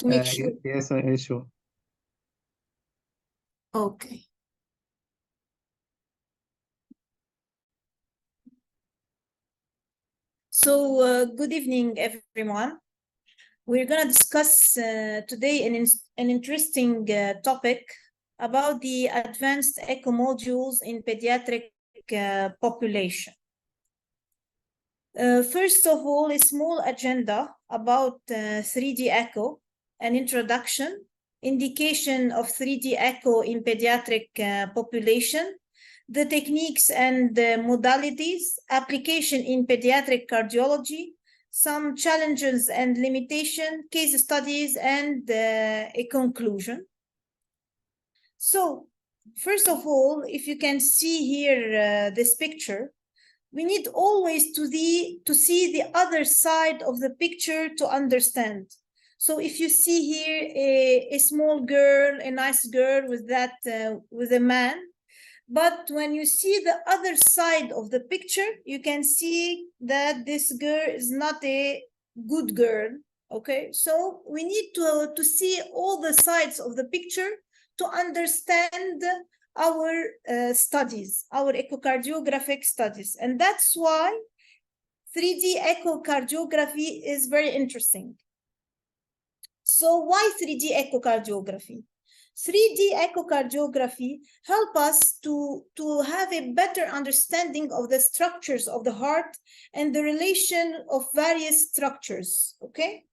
to make sure. Yes, sure. Okay. So, good evening, everyone. We're going to discuss today an interesting topic about the advanced echo modules in pediatric population. First of all, a small agenda about 3D echo, an introduction, indication of 3D echo in pediatric population, the techniques and modalities, application in pediatric cardiology, some challenges and limitations, case studies, and a conclusion. So, first of all, if you can see here this picture, we need always to see the other side of the picture to understand. So if you see here a small girl, a nice girl with that with a man, but when you see the other side of the picture, you can see that this girl is not a good girl. Okay, so we need to see all the sides of the picture to understand our studies, our echocardiographic studies. And that's why 3D echocardiography is very interesting. So why 3D echocardiography? 3D echocardiography help us to have a better understanding of the structures of the heart and the relation of various structures, okay?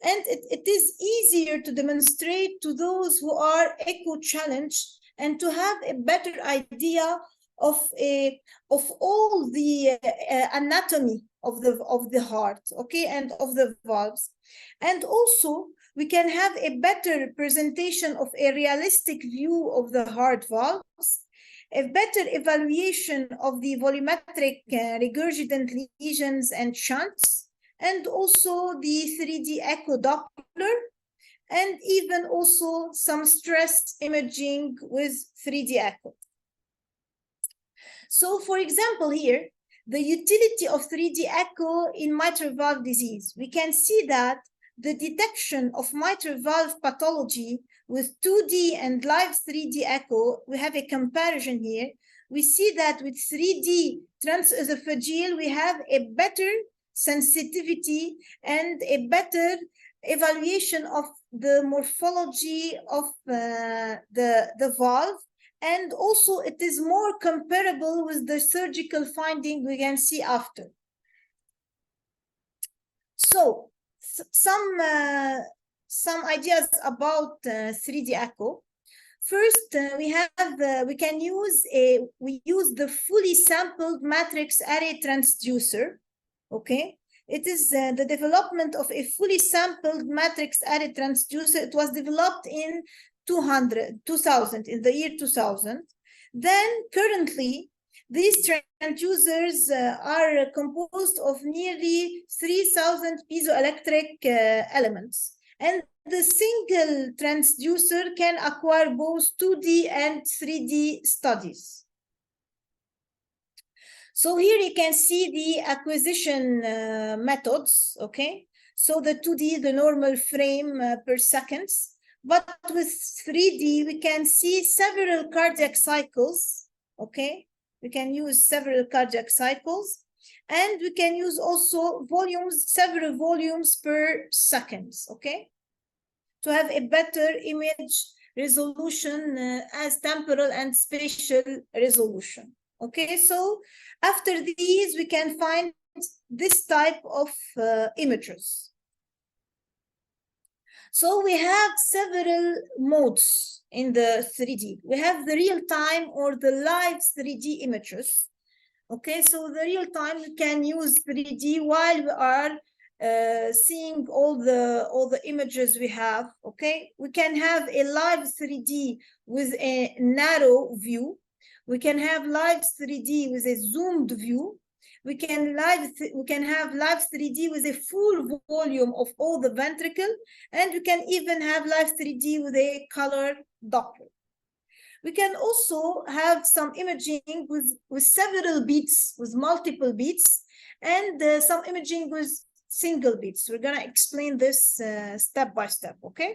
And it is easier to demonstrate to those who are echo challenged and to have a better idea of all the anatomy of the heart, okay, and of the valves. And also we can have a better presentation of a realistic view of the heart valves, a better evaluation of the volumetric regurgitant lesions and shunts, and also the 3D echo Doppler, and even also some stress imaging with 3D echo. So for example here, the utility of 3D echo in mitral valve disease, we can see that the detection of mitral valve pathology with 2D and live 3D echo, we have a comparison here. We see that with 3D transesophageal, we have a better sensitivity and a better evaluation of the morphology of the valve, and also it is more comparable with the surgical finding we can see after. So some ideas about 3D echo. First, we use the fully sampled matrix array transducer. Okay, it is the development of a fully sampled matrix array transducer. It was developed in 2000, in the year 2000. Then currently, these transducers are composed of nearly 3,000 piezoelectric elements. And the single transducer can acquire both 2D and 3D studies. So here you can see the acquisition methods, okay? So the 2D, the normal frame per second. But with 3D, we can see several cardiac cycles, okay? We can use several cardiac cycles. And we can use also volumes, several volumes per second, okay? To have a better image resolution as temporal and spatial resolution. Okay, so after these, we can find this type of images. So we have several modes in the 3D. We have the real-time or the live 3D images. Okay, so the real-time, we can use 3D while we are seeing all the images we have. Okay, we can have a live 3D with a narrow view. We can have live 3D with a zoomed view. We can have live 3D with a full volume of all the ventricle, and we can even have live 3D with a color Doppler. We can also have some imaging with several beats, with multiple beats, and some imaging with single beats. We're going to explain this step by step, okay?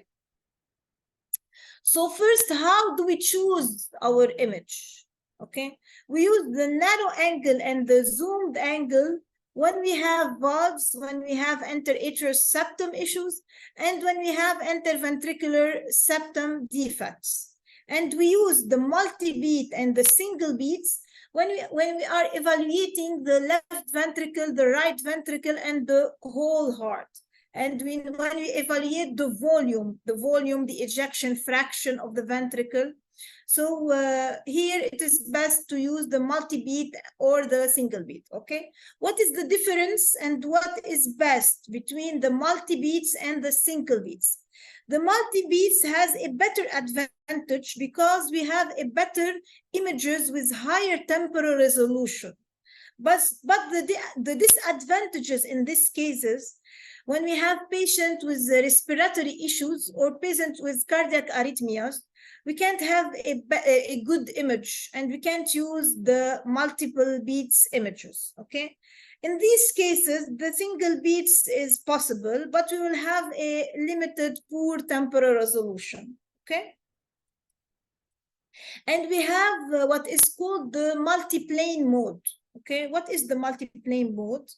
So first, how do we choose our image? Okay, we use the narrow angle and the zoomed angle when we have valves, when we have interatrial septum issues, and when we have interventricular septum defects. And we use the multi-beat and the single beats when we are evaluating the left ventricle, the right ventricle, and the whole heart. And when we evaluate the volume, the ejection fraction of the ventricle. So here it is best to use the multi-beat or the single beat, okay? What is the difference and what is best between the multi-beats and the single beats? The multi-beats has a better advantage because we have a better images with higher temporal resolution. But the disadvantages in these cases, when we have patients with respiratory issues or patients with cardiac arrhythmias, we can't have a good image and we can't use the multiple beats images, okay? In these cases, the single beats is possible, but we will have a limited poor temporal resolution, okay? And we have what is called the multiplane mode, okay? What is the multiplane mode?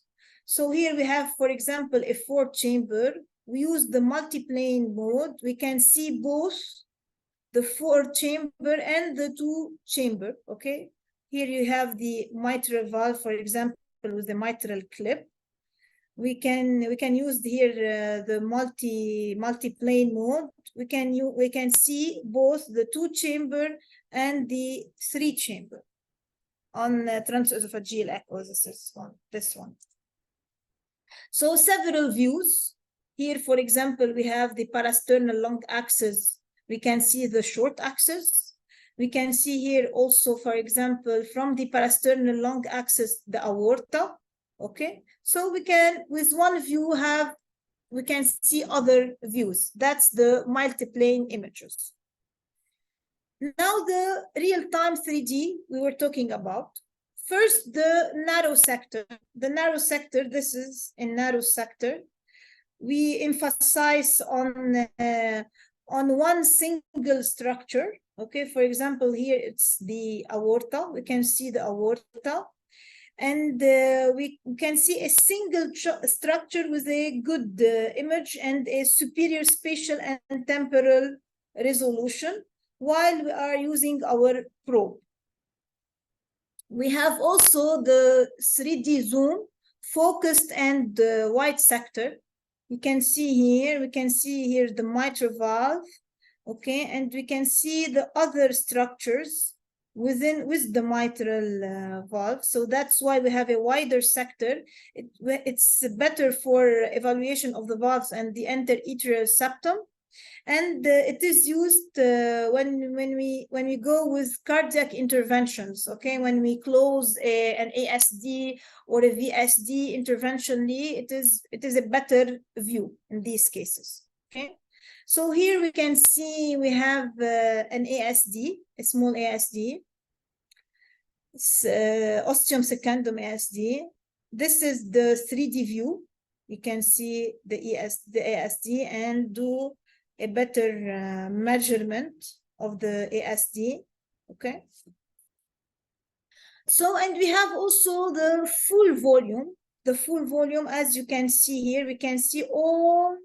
So here we have, for example, a 4-chamber. We use the multiplane mode. We can see both the 4-chamber and the 2-chamber, okay? Here you have the mitral valve, for example, with the mitral clip. We can use here the multiplane mode. We can see both the 2-chamber and the 3-chamber on transesophageal echo. This one. So several views. Here, for example, we have the parasternal long axis. We can see the short axis. We can see here also, for example, from the parasternal long axis, the aorta, okay? So we can, with one view, we can see other views. That's the multiplane images. Now the real-time 3D we were talking about. First, the narrow sector. The narrow sector, this is a narrow sector. We emphasize on one single structure. Okay, for example, here it's the aorta. We can see the aorta. And we can see a single structure with a good image and a superior spatial and temporal resolution while we are using our probe. We have also the 3D zoom, focused and wide sector. You can see here the mitral valve, okay, and we can see the other structures with the mitral valve. So that's why we have a wider sector. It's better for evaluation of the valves and the interatrial septum. And it is used when we go with cardiac interventions, okay? When we close an ASD or a VSD interventionally, it is a better view in these cases, okay? So here we can see we have an ASD, a small ASD. It's ostium secundum ASD. This is the 3D view. You can see the ASD and do a better measurement of the ASD, okay? So, and we have also the full volume. The full volume, as you can see here, we can see all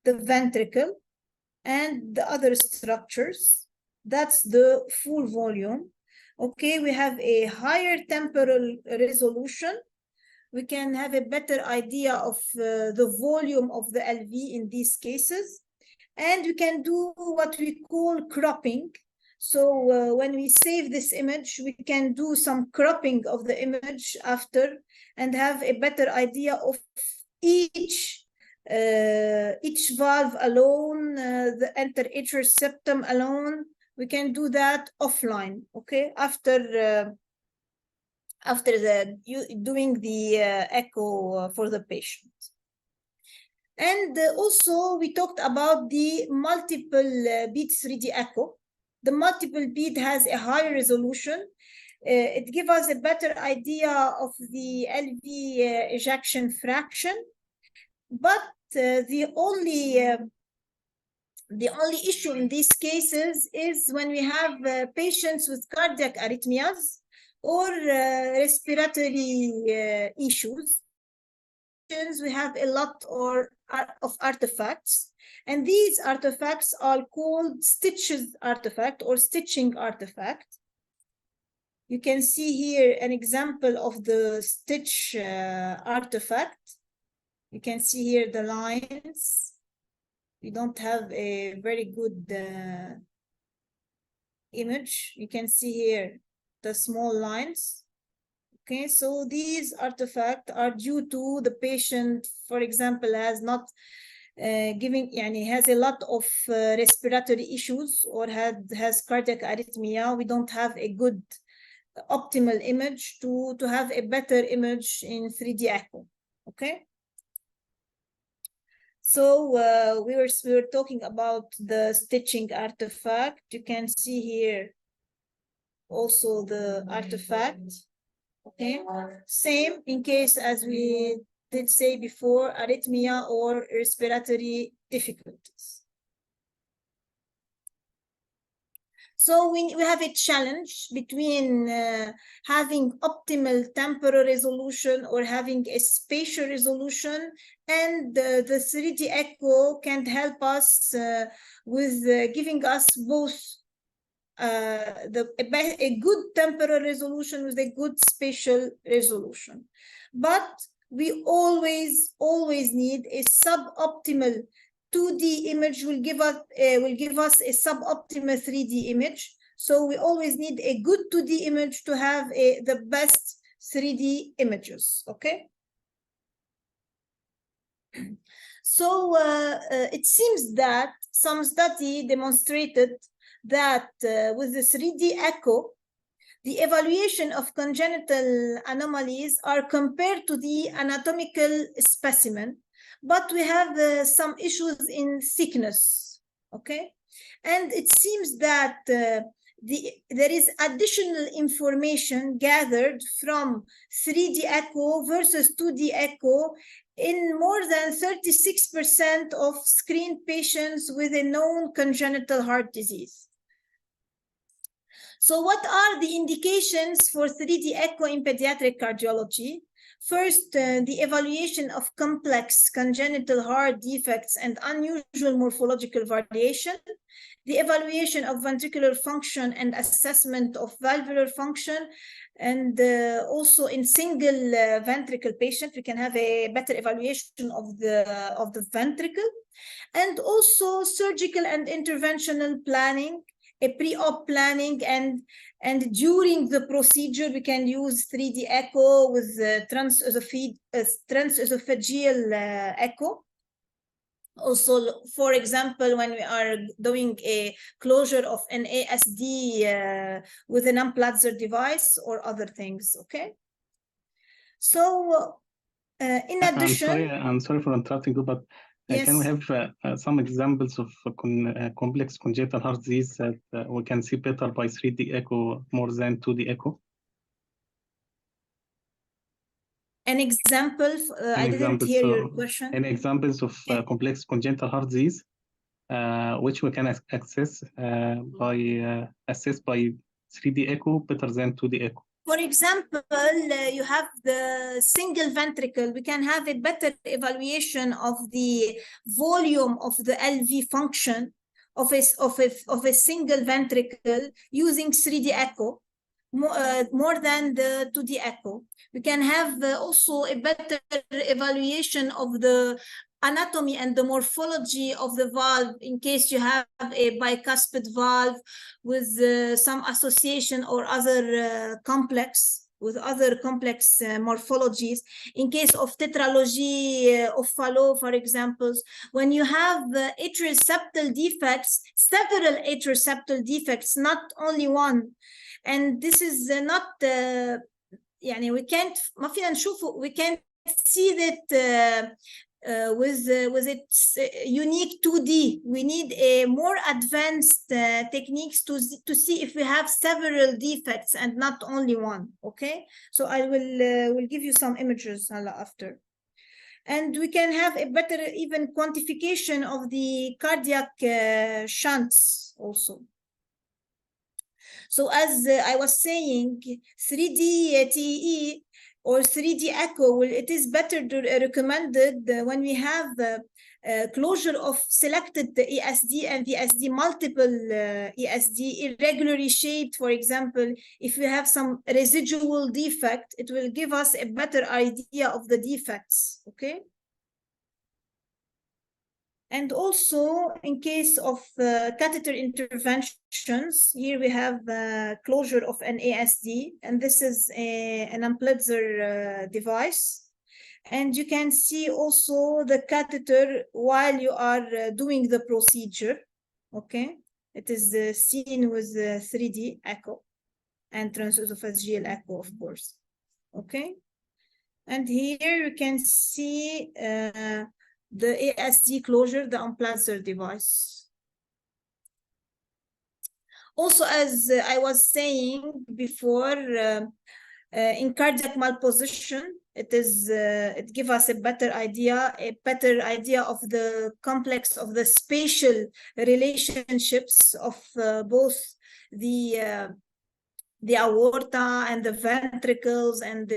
the ventricle and the other structures. That's the full volume. Okay, we have a higher temporal resolution. We can have a better idea of the volume of the LV in these cases. And we can do what we call cropping. So when we save this image, we can do some cropping of the image after and have a better idea of each valve alone, the interatrial septum alone. We can do that offline, okay? After doing the echo for the patient. And also we talked about the multiple beat 3D echo. The multiple beat has a higher resolution. It gives us a better idea of the LV ejection fraction. But the only issue in these cases is when we have patients with cardiac arrhythmias or respiratory issues. We have a lot of artifacts, and these artifacts are called stitches artifact or stitching artifact. You can see here an example of the stitch artifact. You can see here the lines. We don't have a very good image. You can see here the small lines. Okay, so these artifacts are due to the patient, for example, has not has a lot of respiratory issues or has cardiac arrhythmia. We don't have a good optimal image to have a better image in 3D echo. Okay. So we were talking about the stitching artifact. You can see here also the artifact. Okay, same in case as we did say before, arrhythmia or respiratory difficulties. So we have a challenge between having optimal temporal resolution or having a spatial resolution, and the 3D echo can help us with giving us both a good temporal resolution with a good spatial resolution. But we always need a suboptimal 2D image will give us a suboptimal 3D image. So we always need a good 2D image to have the best 3D images. Okay. So it seems that some study demonstrated that with the 3D echo, the evaluation of congenital anomalies are compared to the anatomical specimen, but we have some issues in thickness, okay? And it seems that there is additional information gathered from 3D echo versus 2D echo in more than 36% of screened patients with a known congenital heart disease. So what are the indications for 3D echo in pediatric cardiology? First, the evaluation of complex congenital heart defects and unusual morphological variation, the evaluation of ventricular function and assessment of valvular function, and also in single ventricle patient, we can have a better evaluation of the ventricle, and also surgical and interventional planning, a pre-op planning, and during the procedure we can use 3D echo with transesophageal echo. Also, for example, when we are doing a closure of an ASD with an Unplatzer device or other things. Okay. So in addition, I'm sorry for interrupting you, but yes. Can we have some examples of complex congenital heart disease that we can see better by 3D echo more than 2D echo? An example? I didn't hear your question. Any examples of complex congenital heart disease which we can assess by 3D echo better than 2D echo? For example, you have the single ventricle. We can have a better evaluation of the volume of the LV function of a single ventricle using 3D echo more than the 2D echo. We can have also a better evaluation of the anatomy and the morphology of the valve in case you have a bicuspid valve with some association or other complex morphologies. In case of tetralogy of Fallot, for example, when you have atrial septal defects, several atrial septal defects, not only one, and this is not we can't see that with its unique 2D. We need a more advanced techniques to see if we have several defects and not only one. Okay, so I will give you some images after. And we can have a better even quantification of the cardiac shunts also. So as I was saying, 3D TE or 3D echo, it is better recommended when we have closure of selected ESD and VSD, multiple ESD, irregularly shaped. For example, if we have some residual defect, it will give us a better idea of the defects, okay? And also, in case of catheter interventions, here we have closure of an ASD, and this is an Amplitzer device. And you can see also the catheter while you are doing the procedure, okay? It is seen with 3D echo and transesophageal echo, of course, okay? And here you can see the ASD closure, the Amplitzer device. Also, as I was saying before, in cardiac malposition, it gives us a better idea of the complex of the spatial relationships of both the aorta and the ventricles, and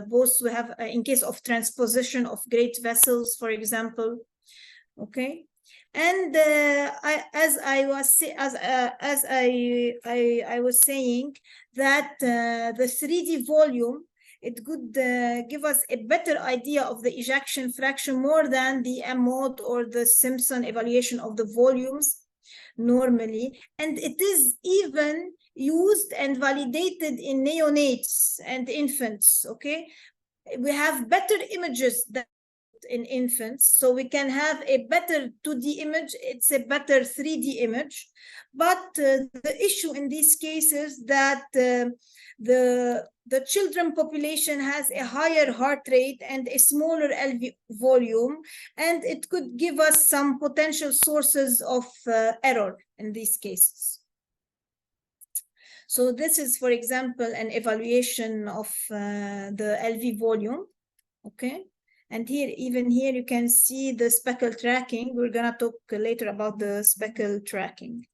both we have in case of transposition of great vessels, for example, okay? And as I was saying that the 3D volume, it could give us a better idea of the ejection fraction more than the M-mode or the Simpson evaluation of the volumes normally, and it is even used and validated in neonates and infants, okay? We have better images than in infants, so we can have a better 2D image, it's a better 3D image, but the issue in these cases that the children population has a higher heart rate and a smaller LV volume, and it could give us some potential sources of error in these cases. So this is, for example, an evaluation of the LV volume, okay? And here, even here, you can see the speckle tracking. We're gonna talk later about the speckle tracking.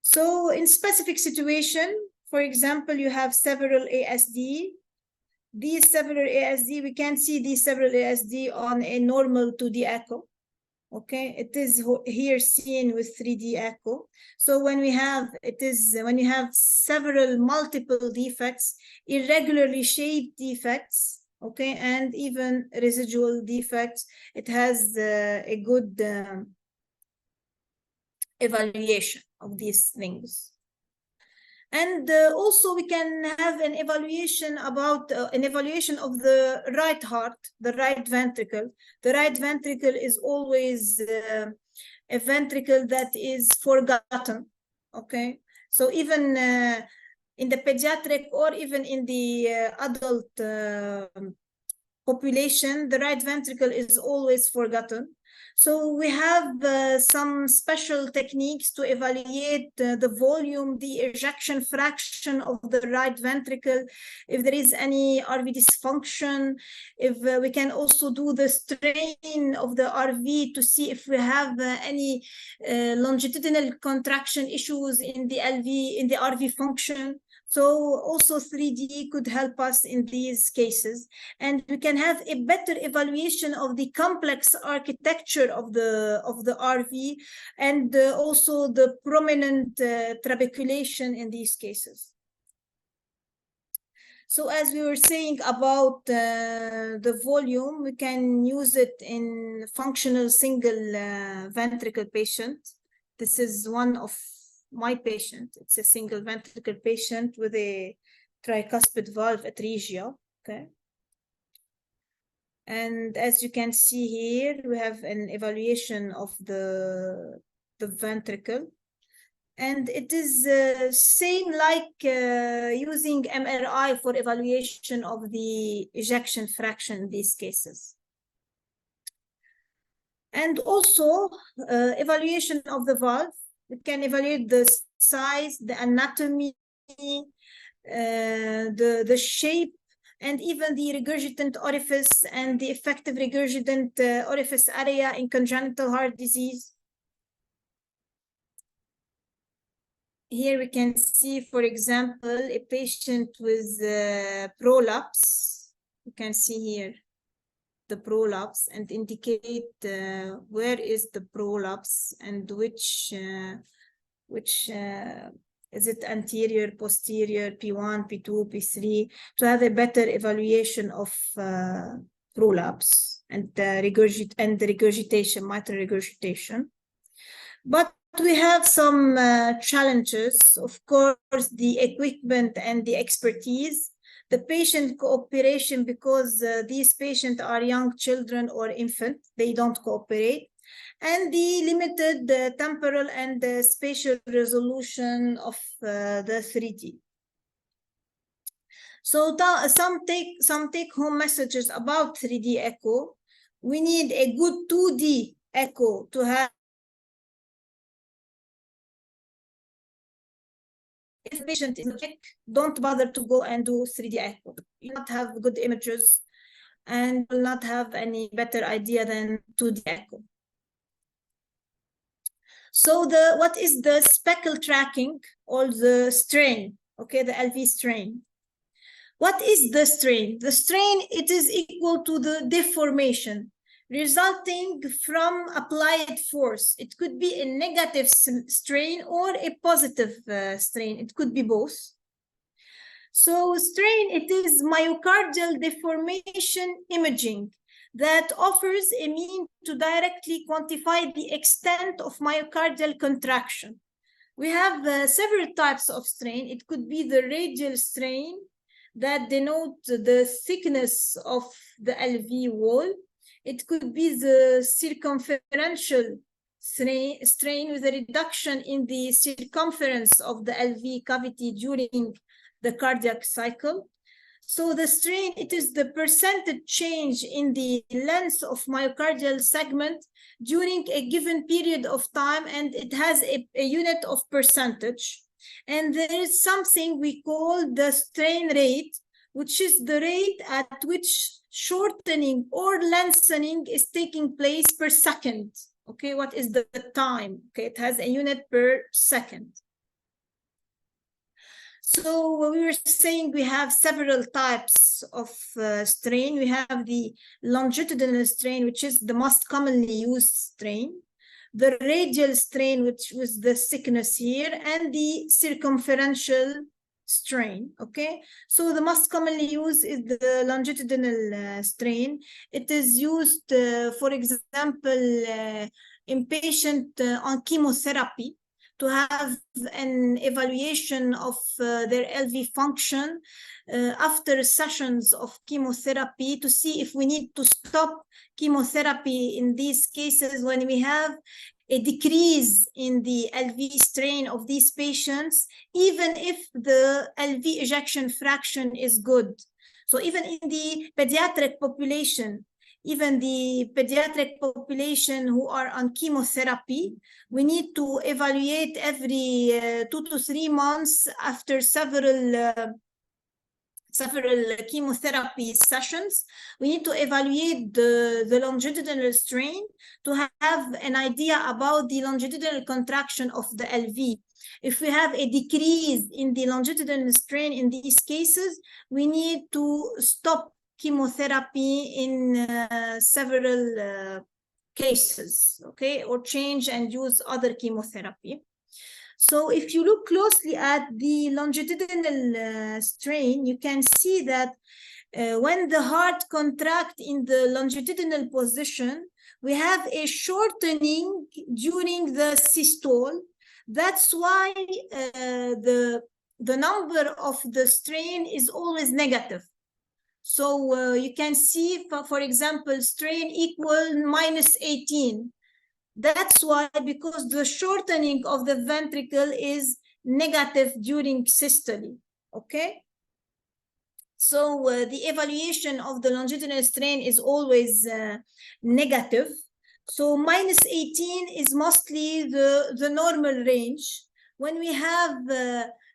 So in specific situation, for example, you have several ASD. These several ASD, we can see these several ASD on a normal 2D echo. Okay, it is here seen with 3D echo. So when we have, when you have several multiple defects, irregularly shaped defects, okay, and even residual defects, it has a good evaluation of these things. And also we can have an evaluation about an evaluation of the right heart, the right ventricle. The right ventricle is always a ventricle that is forgotten, okay? So even in the pediatric or even in the adult population, the right ventricle is always forgotten. So we have some special techniques to evaluate the volume, the ejection fraction of the right ventricle, if there is any RV dysfunction, if we can also do the strain of the RV to see if we have any longitudinal contraction issues in the LV, in the RV function. So also 3D could help us in these cases. And we can have a better evaluation of the complex architecture of the RV, and also the prominent trabeculation in these cases. So as we were saying about the volume, we can use it in functional single ventricle patient. This is one of my patient. It's a single ventricle patient with a tricuspid valve atresia, okay? And as you can see here, we have an evaluation of the ventricle. And it is same like using MRI for evaluation of the ejection fraction in these cases. And also evaluation of the valve. It can evaluate the size, the anatomy, the shape, and even the regurgitant orifice and the effective regurgitant orifice area in congenital heart disease. Here we can see, for example, a patient with prolapse. You can see here the prolapse and indicate where is the prolapse and which is it anterior, posterior, P1, P2, P3, to have a better evaluation of prolapse and regurgitation, mitral regurgitation. But we have some challenges, of course, the equipment and the expertise, the patient cooperation, because these patients are young children or infant, they don't cooperate, and the limited temporal and spatial resolution of the 3D. So some take-home messages about 3D echo. We need a good 2D echo to have. If the patient is sick, don't bother to go and do 3D echo. You will not have good images and will not have any better idea than 2D echo. So what is the speckle tracking or the strain? Okay, the LV strain. What is the strain? The strain, it is equal to the deformation resulting from applied force. It could be a negative strain or a positive strain. It could be both. So strain, it is myocardial deformation imaging that offers a mean to directly quantify the extent of myocardial contraction. We have several types of strain. It could be the radial strain that denote the thickness of the LV wall. It could be the circumferential strain with a reduction in the circumference of the LV cavity during the cardiac cycle. So the strain, it is the percentage change in the length of myocardial segment during a given period of time, and it has a unit of percentage. And there is something we call the strain rate, which is the rate at which shortening or lengthening is taking place per second. Okay, what is the time? Okay, it has a unit per second. So we were saying we have several types of strain. We have the longitudinal strain, which is the most commonly used strain, the radial strain, which was the thickness here, and the circumferential strain. Okay, so the most commonly used is the longitudinal strain. It is used, for example, in patient on chemotherapy, to have an evaluation of their LV function after sessions of chemotherapy, to see if we need to stop chemotherapy in these cases when we have a decrease in the LV strain of these patients, even if the LV ejection fraction is good. So even in the pediatric population, who are on chemotherapy, we need to evaluate every 2 to 3 months after several chemotherapy sessions. We need to evaluate the longitudinal strain to have an idea about the longitudinal contraction of the LV. If we have a decrease in the longitudinal strain in these cases, we need to stop chemotherapy in several cases, okay, or change and use other chemotherapy. So if you look closely at the longitudinal strain, you can see that when the heart contracts in the longitudinal position, we have a shortening during the systole. That's why the number of the strain is always negative. So you can see, for example, strain equal -18. That's why, because the shortening of the ventricle is negative during systole, okay? So the evaluation of the longitudinal strain is always negative. So -18 is mostly the normal range. When we have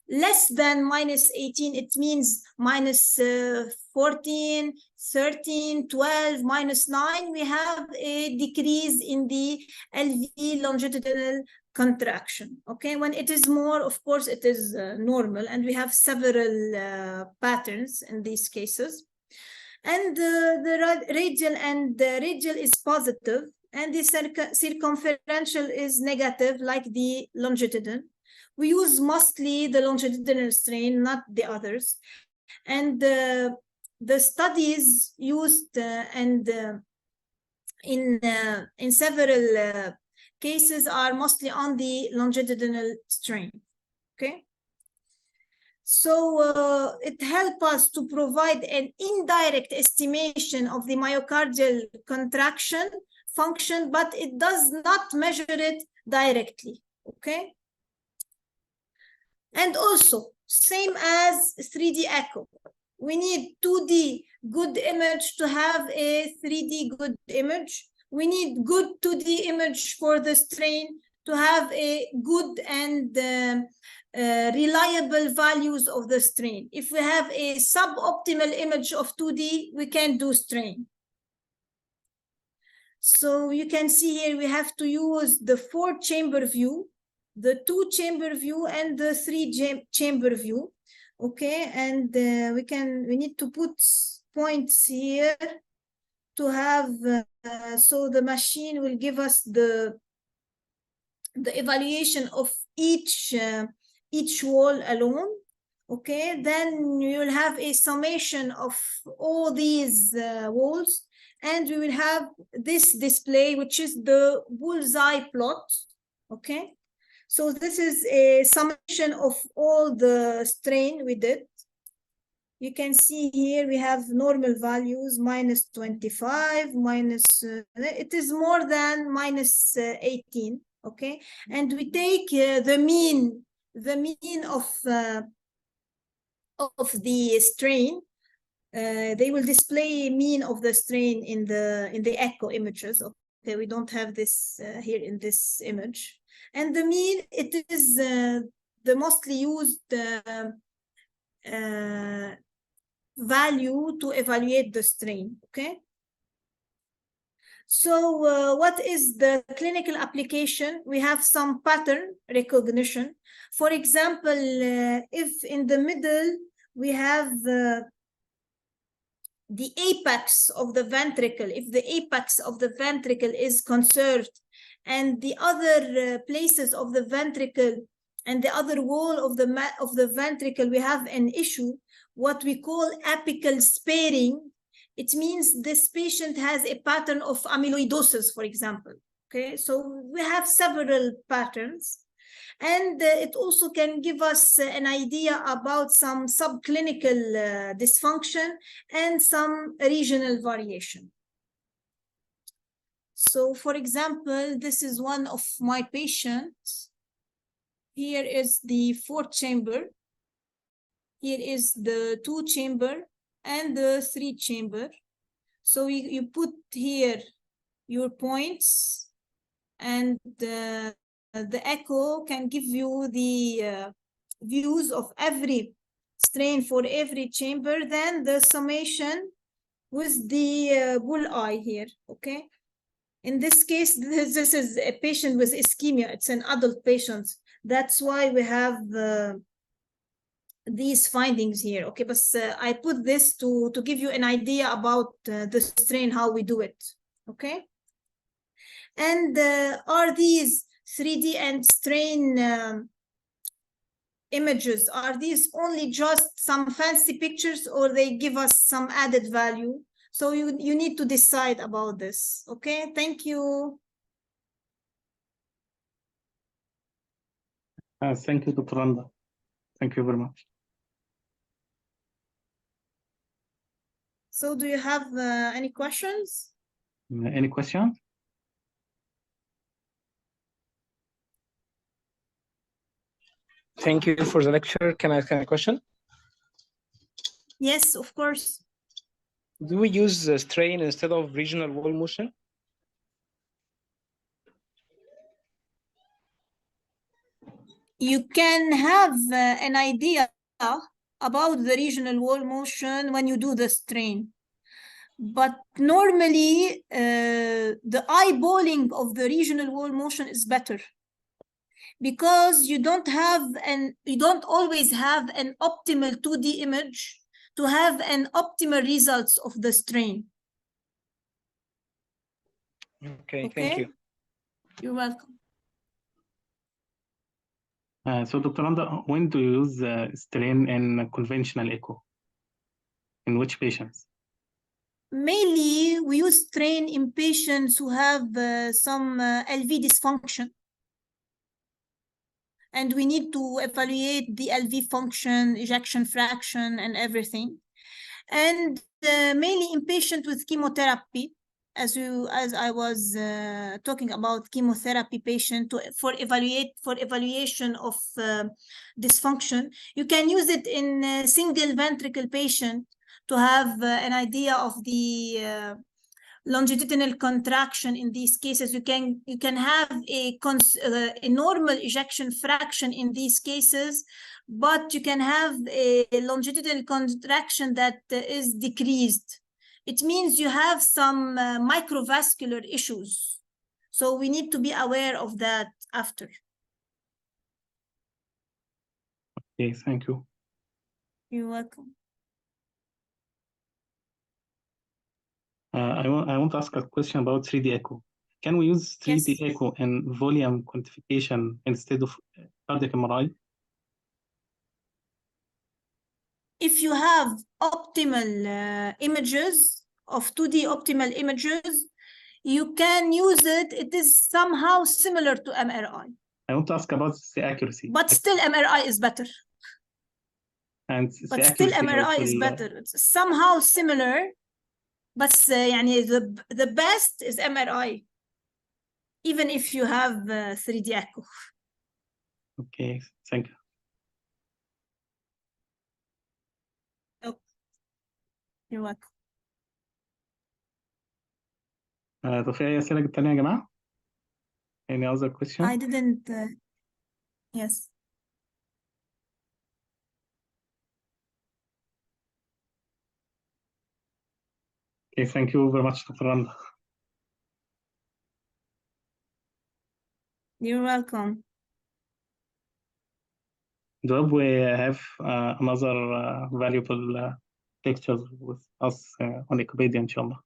less than minus 18, it means minus 14, 13, 12, minus 9, we have a decrease in the LV longitudinal contraction. Okay, when it is more, of course, it is normal, and we have several patterns in these cases. And the radial is positive, and the circumferential is negative, like the longitudinal. We use mostly the longitudinal strain, not the others. And the studies used in several cases are mostly on the longitudinal strain. Okay. So it helps us to provide an indirect estimation of the myocardial contraction function, but it does not measure it directly. Okay. And also, same as 3D echo, we need 2D good image to have a 3D good image. We need good 2D image for the strain to have a good and reliable values of the strain. If we have a suboptimal image of 2D, we can't do strain. So you can see here we have to use the 4-chamber view, the 2-chamber view, and the 3-chamber view. Okay, and we need to put points here to have so the machine will give us the evaluation of each wall alone. Okay, then you will have a summation of all these walls, and we will have this display, which is the bullseye plot. Okay, so this is a summation of all the strain we did. You can see here we have normal values, minus 25, minus, it is more than minus 18, okay? And we take the mean of the strain. They will display mean of the strain in the echo images. Okay, we don't have this here in this image. And the mean, it is the mostly used value to evaluate the strain. Okay. So what is the clinical application? We have some pattern recognition. For example, if in the middle we have the apex of the ventricle, if the apex of the ventricle is conserved, and the other places of the ventricle and the other wall of the ventricle, we have an issue, what we call apical sparing. It means this patient has a pattern of amyloidosis, for example. Okay, so we have several patterns. And it also can give us an idea about some subclinical dysfunction and some regional variation. So, for example, this is one of my patients. Here is the 4-chamber. Here is the 2-chamber and the 3-chamber. So you put here your points, and the echo can give you the views of every strain for every chamber, then the summation with the bull eye here. Okay. In this case, this is a patient with ischemia. It's an adult patient. That's why we have these findings here. Okay, but I put this to give you an idea about the strain, how we do it. Okay. And are these 3D and strain images, are these only just some fancy pictures, or they give us some added value? So you need to decide about this. Okay, thank you. Thank you, Dr. Randa. Thank you very much. So do you have any questions? Any questions? Thank you for the lecture. Can I ask a question? Yes, of course. Do we use strain instead of regional wall motion? you can have an idea about the regional wall motion when you do the strain. But normally, the eyeballing of the regional wall motion is better because you don't always have an optimal 2D image to have an optimal results of the strain. Okay, thank you. You're welcome. So Dr. Randa, when do you use strain in conventional echo? In which patients? Mainly, we use strain in patients who have some LV dysfunction. And we need to evaluate the LV function, ejection fraction, and everything. And mainly in patients with chemotherapy, as I was talking about chemotherapy patient for evaluation of dysfunction. You can use it in single ventricle patient to have an idea of the longitudinal contraction. In these cases, you can have a normal ejection fraction in these cases, but you can have a longitudinal contraction that is decreased. It means you have some microvascular issues. So we need to be aware of that after. Okay, thank you. You're welcome. I want to ask a question about 3D echo. Can we use 3D Yes. echo in volume quantification instead of cardiac MRI? If you have optimal images of 2D optimal images, you can use it. It is somehow similar to MRI. I want to ask about the accuracy. But still MRI is better. And but still MRI is better. It's somehow similar. But the best is MRI. Even if you have 3D echo. Okay, thank you. Oh. You're welcome. طب في أي أسئلة تانية يا جماعة؟ Any other question? I didn't. Yes. Okay, thank you very much, Dr. Randa. You're welcome. Do we have another valuable lecture with us on Echopedia إن شاء الله.